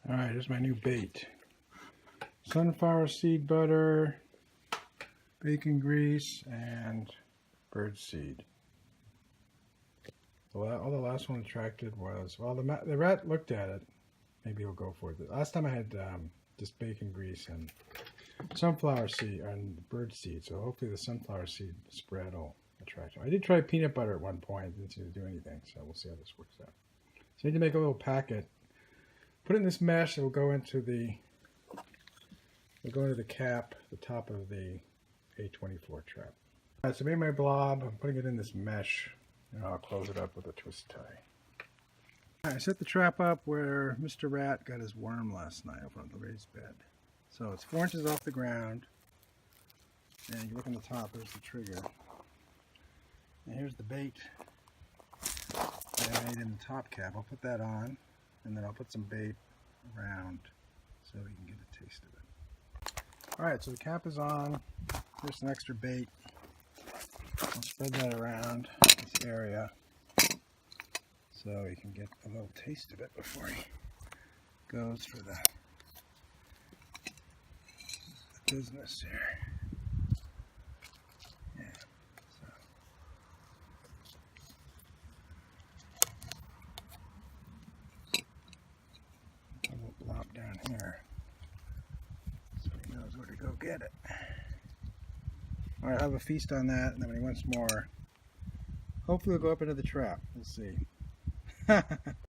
Alright, here's my new bait. Sunflower seed butter, bacon grease, and birdseed. All the last one attracted was, well, the rat looked at it. Maybe he'll go for it. Last time I had just bacon grease and sunflower seed and birdseed, so hopefully the sunflower seed spread will attract him. I did try peanut butter at one point, didn't seem to do anything, so we'll see how this works out. So I need to make a little packet. Put it in this mesh. It will go into the cap, the top of the A24 Trap. All right, so I made my blob. I'm putting it in this mesh, and I'll close it up with a twist tie. All right, I set the trap up where Mr. Rat got his worm last night over on the raised bed. So it's 4 inches off the ground, and you look on the top. There's the trigger, and here's the bait that I made in the top cap. I'll put that on, and then I'll put some bait around so we can get a taste of it. Alright, so the cap is on. There's some extra bait. I'll spread that around this area so he can get a little taste of it before he goes for the business here. Yeah, so. A little blob down here so he knows where to go get it. Alright, I'll have a feast on that, and then when he wants more, hopefully he'll go up into the trap. We'll see.